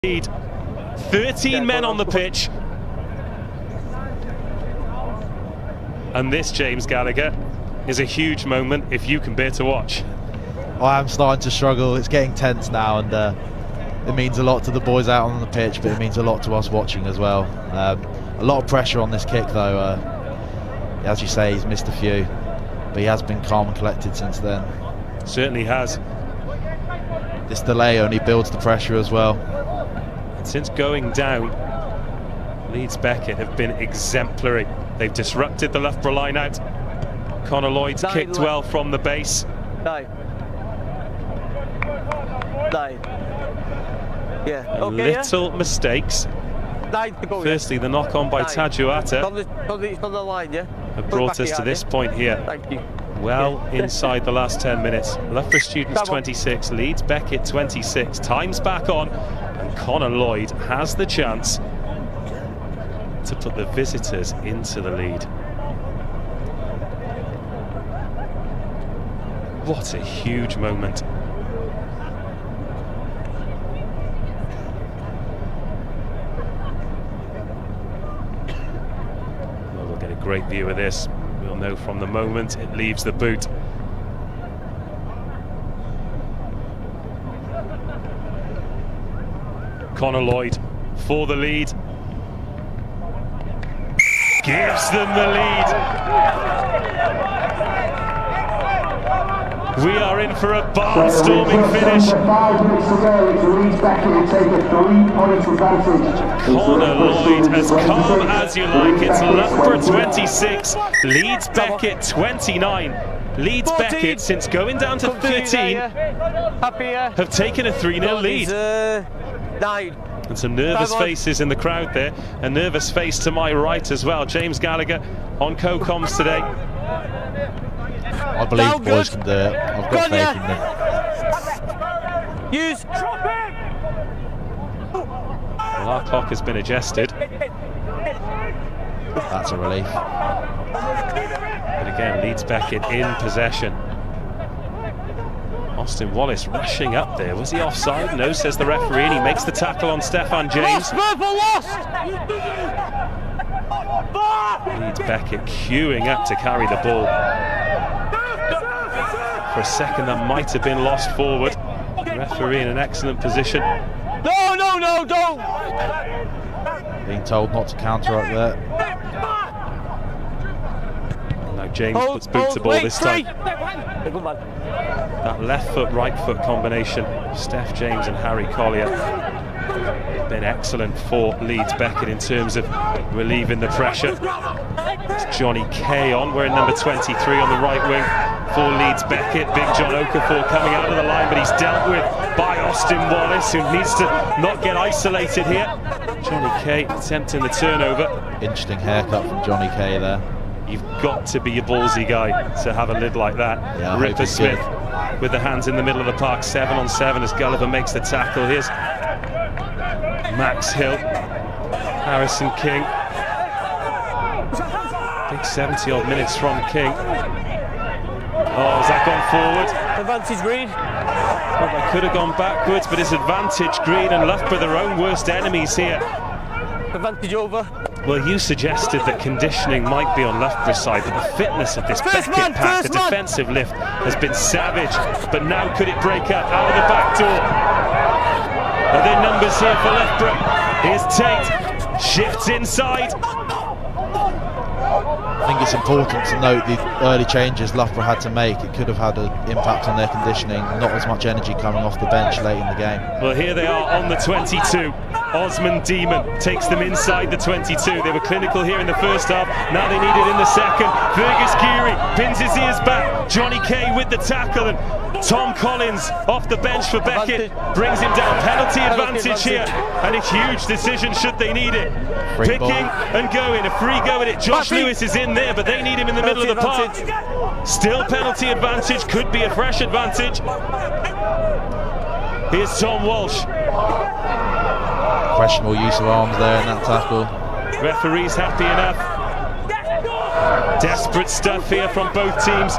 Lead. 13 men on the pitch. And this, James Gallagher, is a huge moment if you can bear to watch. I am starting to struggle. It's getting tense now, and it means a lot to the boys out on the pitch, but it means a lot to us watching as well. A lot of pressure on this kick though. As you say, he's missed a few, but he has been calm and collected since then. Certainly has. This delay only builds the pressure as well. Since going down, Leeds Beckett have been exemplary. They've disrupted the Loughborough line out. Connor Lloyd's kicked well from the base. Little mistakes. Firstly, the knock on by Tajuata have brought us to this point here. Well inside the last 10 minutes. Loughborough Students 26, Leeds Beckett 26. Time's back on, and Connor Lloyd has the chance to put the visitors into the lead. What a huge moment. Well, we'll get a great view of this. We'll know from the moment it leaves the boot. Connor Lloyd for the lead. Gives them the lead. We are in for a barnstorming finish. 5 minutes to go. It's Leeds Beckett to take a 3-point advantage. Connor Lloyd, as calm as you like. It's Loughborough 26, Leeds Beckett 29. Leeds Beckett, since going down to 13, have taken a 3-0 lead. And some nervous faces in the crowd there. A nervous face to my right as well. James Gallagher on co-coms today. I believe the boys can do it. I've got faith in them. Well, our clock has been adjusted. That's a relief. But again, Leeds Beckett in possession. Austin Wallace rushing up there. Was he offside? No, says the referee, and he makes the tackle on Stefan James. Leeds Beckett queuing up to carry the ball. For a second that might have been lost forward. The referee in an excellent position. No, don't! Being told not to counter up there. Now James puts boot to ball this time. That left foot, right foot combination, Steph James and Harry Collier, been excellent for Leeds Beckett in terms of relieving the pressure. It's Johnny Kay on, wearing number 23 on the right wing for Leeds Beckett. Big John Okafor coming out of the line, but he's dealt with by Austin Wallace, who needs to not get isolated here. Johnny Kay attempting the turnover. Interesting haircut from Johnny Kay there. You've got to be a ballsy guy to have a lid like that. Yeah, Ripper Smith with the hands in the middle of the park, 7 on 7 as Gulliver makes the tackle. Here's Max Hill, Harrison King. Big 70-odd minutes from King. Oh, has that gone forward? Advantage green. Well, they could have gone backwards, but it's advantage green, and Loughborough their own worst enemies here. Advantage over. Well, you suggested that conditioning might be on Loughborough's side, but the fitness of this Beckett pack, the defensive lift, has been savage. But now could it break up out of the back door? Are there numbers here for Loughborough? Here's Tate, shifts inside. I think it's important to note the early changes Loughborough had to make. It could have had an impact on their conditioning. Not as much energy coming off the bench late in the game. Well, here they are on the 22. Osman Demon takes them inside the 22. They were clinical here in the first half. Now they need it in the second. Fergus Geary pins his ears back. Johnny Kay with the tackle, and Tom Collins off the bench for Beckett brings him down. Penalty advantage here, and a huge decision should they need it. Picking and going, a free go at it. Josh Lewis is in there, but they need him in the middle of the park. Still penalty advantage, could be a fresh advantage. Here's Tom Walsh. Questionable use of arms there in that tackle. Referee's happy enough. Desperate stuff here from both teams.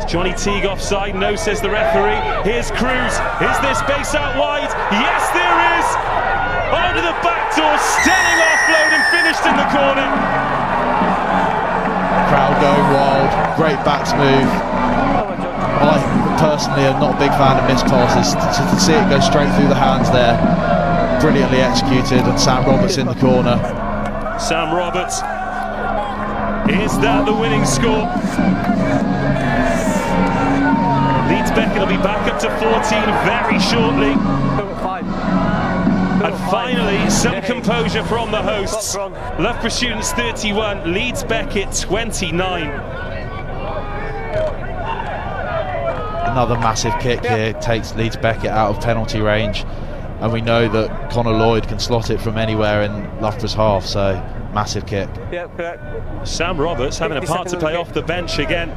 Johnny Teague offside, no, says the referee. Here's Cruz. Is there space out wide? Yes, there is! corner. Crowd going wild. Great backs move. I personally am not a big fan of missed passes. To see it go straight through the hands there, brilliantly executed, and Sam Roberts in the corner. Sam Roberts. Is that the winning score? Leeds Beckett will be back up to 14 very shortly. And finally, some composure from the hosts. Loughborough Students 31, Leeds Beckett 29. Another massive kick here takes Leeds Beckett out of penalty range, and we know that Connor Lloyd can slot it from anywhere in Loughborough's half, so massive kick. Yeah, correct. Sam Roberts having a part to play off the bench again.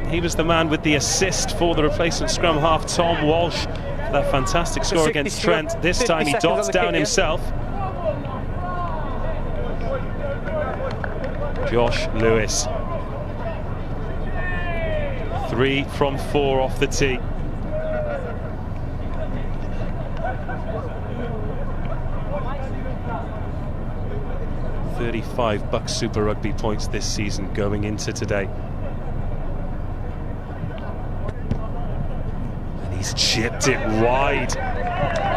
He was the man with the assist for the replacement scrum half, Tom Walsh, for that fantastic score against Trent. This time he dots down himself. Josh Lewis. 3 from 4 off the tee. $35 Bucks Super Rugby points this season going into today. And he's chipped it wide.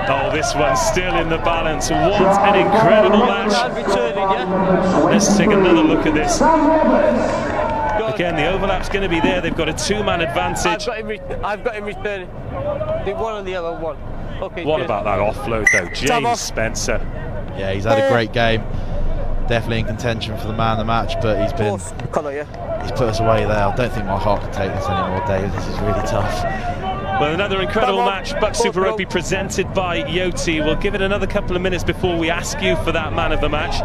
Oh, this one's still in the balance. What an incredible match. Let's take another look at this. Again, the overlap's going to be there. They've got a 2-man advantage. I've got him returning. The one on the other one. Okay. What about that offload though? James Spencer. Yeah, he's had a great game. Definitely in contention for the man of the match, but he's put us away there. I don't think my heart can take this anymore, Dave. This is really tough. Well, another incredible match. Bucks Super Rugby presented by Yoti. We'll give it another couple of minutes before we ask you for that man of the match.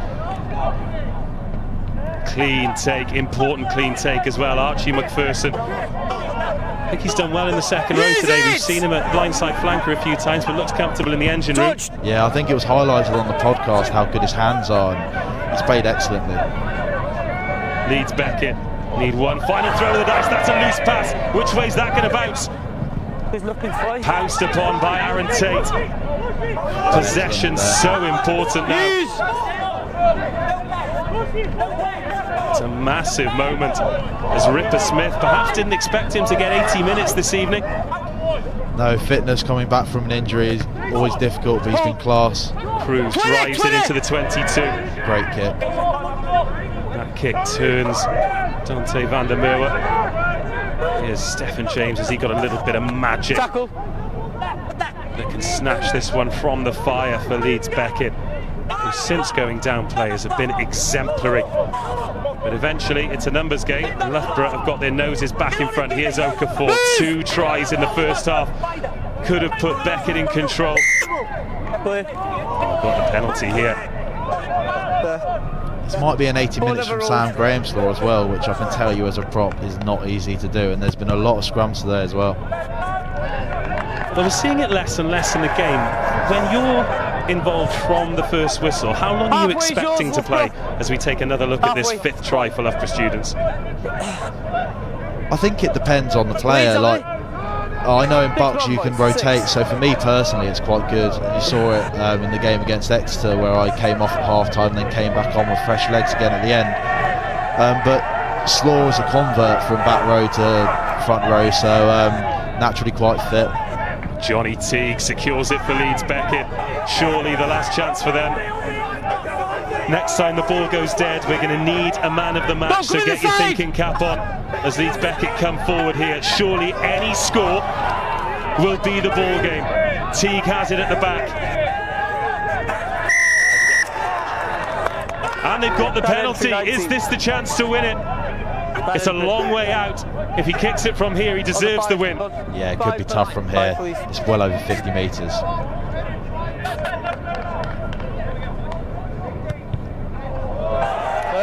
Clean take, important clean take as well. Archie McPherson. I think he's done well in the second row today. We've seen him at blindside flanker a few times, but looks comfortable in the engine room. Yeah, I think it was highlighted on the podcast how good his hands are, and he's played excellently. Leeds Beckett need one final throw of the dice. That's a loose pass. Which way's that going to bounce? He's looking fine. Pounced upon by Aaron Tate. Possession so important now. It's a massive moment as Ripper Smith perhaps didn't expect him to get 80 minutes this evening. No, fitness coming back from an injury is always difficult, but he's been class. Cruz drives it into the 22. Great kick. That kick turns Dante van der Merwe. Here's Stephen James. Has he got a little bit of magic that can snatch this one from the fire for Leeds Beckett, who since going down players have been exemplary. But eventually it's a numbers game. Loughborough have got their noses back in front. Here's Okafor, 2 tries in the first half. Could have put Beckett in control. Oh, got the penalty here. This might be an 80 minutes from Sam Grahamslaw as well, which I can tell you as a prop is not easy to do, and there's been a lot of scrums today as well. Well, we're seeing it less and less in the game. When you're involved from the first whistle, how long are you expecting to play as we take another look at this 5th try for Loughborough Students? I think it depends on the player. Like, I know in Bucks you can rotate, so for me personally it's quite good. You saw it in the game against Exeter where I came off at half-time and then came back on with fresh legs again at the end. But Slaw is a convert from back row to front row, so naturally quite fit. Johnny Teague secures it for Leeds Beckett. Surely the last chance for them. Next time the ball goes dead, we're going to need a man of the match, so get your thinking cap on as Leeds Beckett come forward here. Surely any score will be the ball game. Teague has it at the back. And they've got the penalty. Is this the chance to win it? It's a long way out. If he kicks it from here, he deserves the win. Yeah, it could be tough from here. It's well over 50 metres.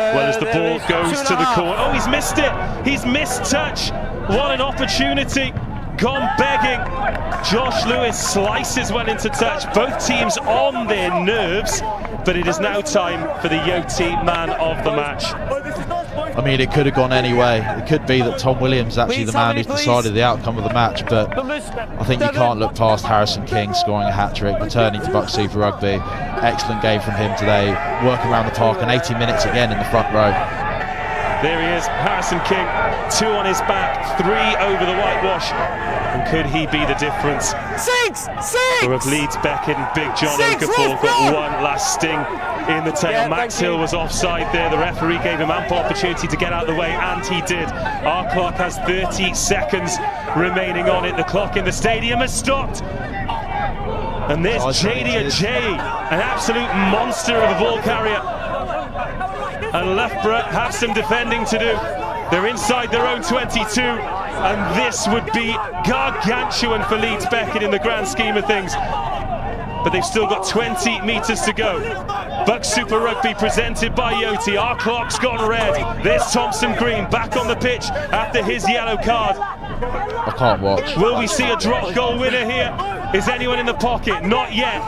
Well, as the ball goes to the corner. Oh, he's missed it. He's missed touch. What an opportunity. Gone begging. Josh Lewis slices one into touch. Both teams on their nerves. But it is now time for the Yoti man of the match. I mean, it could have gone any way. It could be that Tom Williams is actually the man who's decided the outcome of the match, but I think you can't look past Harrison King scoring a hat-trick, returning to Bucks Super Rugby. Excellent game from him today, working around the park, and 80 minutes again in the front row. There he is, Harrison King, 2 on his back, 3 over the whitewash. And could he be the difference? Six! Or have Leeds Beckett and Big John Okafor got one last sting in the tail? Yeah, Max Hill was offside there. The referee gave him ample opportunity to get out of the way, and he did. Our clock has 30 seconds remaining on it. The clock in the stadium has stopped. And there's JD Ajayi, an absolute monster of a ball carrier. And Loughborough have some defending to do. They're inside their own 22, and this would be gargantuan for Leeds Beckett in the grand scheme of things. But they've still got 20 metres to go. Bucks Super Rugby presented by Yoti. Our clock's gone red. There's Thompson Green back on the pitch after his yellow card. I can't watch. Will we see a drop goal winner here? Is anyone in the pocket? Not yet.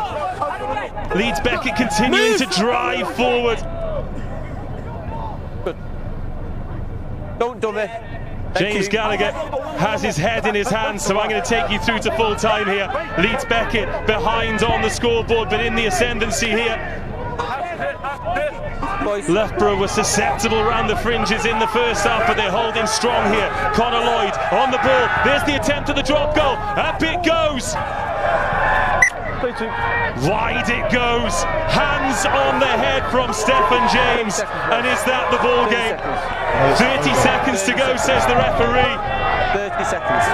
Leeds Beckett continuing to drive forward. Don't dummy. James Gallagher has his head in his hands, so I'm going to take you through to full time here. Leeds Beckett behind on the scoreboard, but in the ascendancy here. Loughborough was susceptible around the fringes in the first half, but they're holding strong here. Connor Lloyd on the ball. There's the attempt at the drop goal. Up it goes. Wide it goes. Hands on the head from Stephen James. And is that the ball game? 30 seconds to go, says the referee. 30 seconds.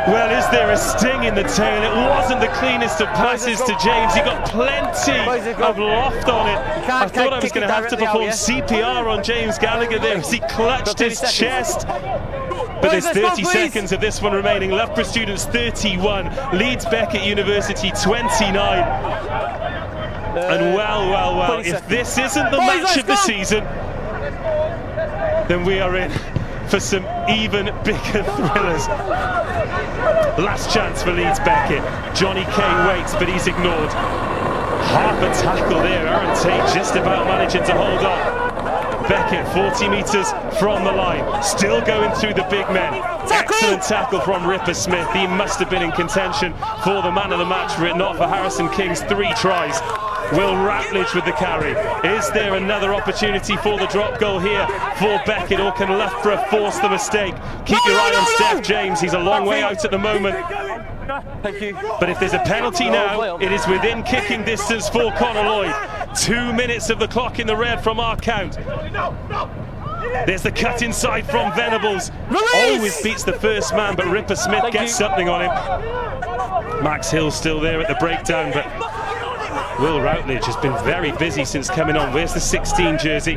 Well, is there a sting in the tail? It wasn't the cleanest of passes to James. He got plenty of loft on it. I thought I was going to have to perform CPR on James Gallagher there as he clutched his chest. But there's 30 seconds of this one remaining. Loughborough students 31, Leeds Beckett University 29. And well, if this isn't the match of the season, then we are in for some even bigger thrillers. Last chance for Leeds Beckett. Johnny Kay waits, but he's ignored. Half a tackle there. Aaron Tate just about managing to hold on. Beckett 40 metres from the line, still going through the big men. Excellent tackle from Ripper Smith. He must have been in contention for the man of the match, were it not for Harrison King's 3 tries. Will Routledge with the carry. Is there another opportunity for the drop goal here for Beckett, or can Loughborough force the mistake? Keep your eye on Steph James. He's a long way out at the moment. Thank you. But if there's a penalty now, it is within kicking distance for Connor Lloyd. 2 minutes of the clock in the red from our count. There's the cut inside from Venables. Always beats the first man, but Ripper Smith gets something on him. Max Hill still there at the breakdown, but Will Routledge has been very busy since coming on. Where's the 16 jersey?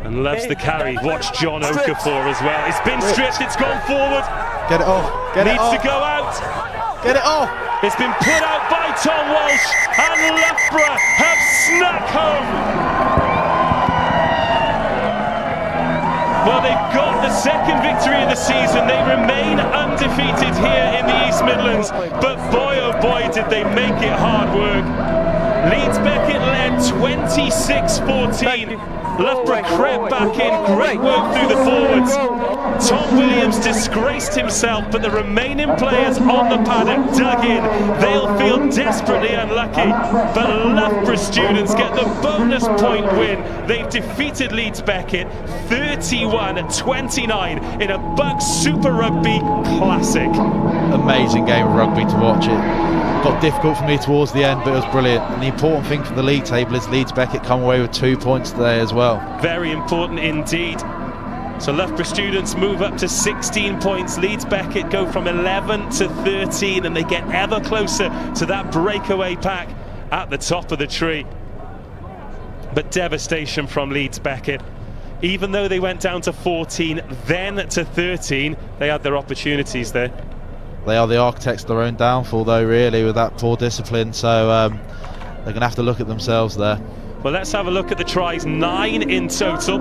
And loves the carry. Watch John Okafor as well. It's been stripped, it's gone forward. Get it off. Get it off. Needs to go out. Get it off. It's been put out by Tom Walsh, and Loughborough have snuck home. Well, they've got the second victory of the season. They remain undefeated here in the East Midlands, but boy oh boy did they make it hard work. Leeds Beckett led 26-14. Loughborough crept back in, great work through the forwards. Tom Williams disgraced himself, but the remaining players on the paddock dug in. They'll feel desperately unlucky, but Loughborough students get the bonus point win. They've defeated Leeds Beckett 31-29 in a Bucks Super Rugby classic. Amazing game of rugby to watch. It got difficult for me towards the end, but it was brilliant. And the important thing for the league table is Leeds Beckett come away with 2 points today as well. Very important indeed. So Loughborough students move up to 16 points. Leeds Beckett go from 11 to 13, and they get ever closer to that breakaway pack at the top of the tree. But devastation from Leeds Beckett. Even though they went down to 14, then to 13, they had their opportunities there. They are the architects of their own downfall, though, really, with that poor discipline. So they're going to have to look at themselves there. Well, let's have a look at the tries. 9 in total.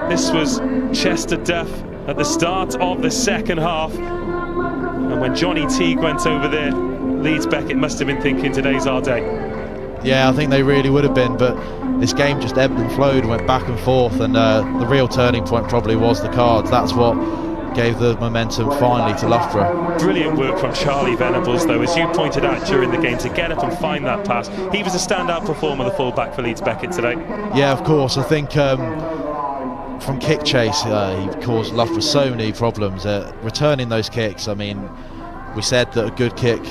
This was Chester Duff at the start of the second half. And when Johnny Teague went over there, Leeds Beckett must have been thinking today's our day. Yeah, I think they really would have been, but this game just ebbed and flowed and went back and forth, and the real turning point probably was the cards. That's what gave the momentum finally to Loughborough. Brilliant work from Charlie Venables, though, as you pointed out during the game, to get up and find that pass. He was a standout performer, the full-back for Leeds Beckett today. Yeah, of course. I think from kick chase, he caused Loughborough so many problems. Returning those kicks, I mean, we said that a good kick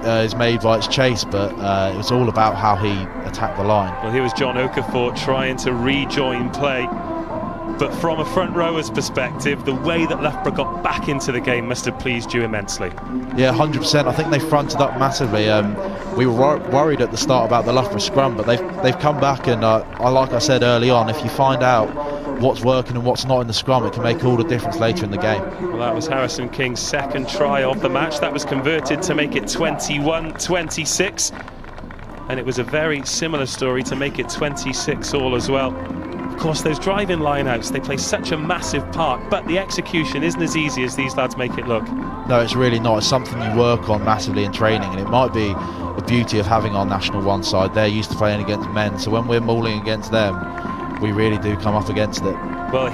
is made by its chase, but it was all about how he attacked the line. Well, here was John Okafor trying to rejoin play, but from a front rower's perspective, the way that Loughborough got back into the game must have pleased you immensely. Yeah, 100%. I think they fronted up massively. We were worried at the start about the Loughborough scrum, but they've come back, and like I said early on, if you find out what's working and what's not in the scrum, it can make all the difference later in the game. Well, that was Harrison King's second try of the match. That was converted to make it 21-26, and it was a very similar story to make it 26 all as well. Of course, those driving line-outs, they play such a massive part, but the execution isn't as easy as these lads make it look. No, it's really not. It's something you work on massively in training, and it might be the beauty of having our National One side. They're used to playing against men, so when we're mauling against them, we really do come up against it. Well,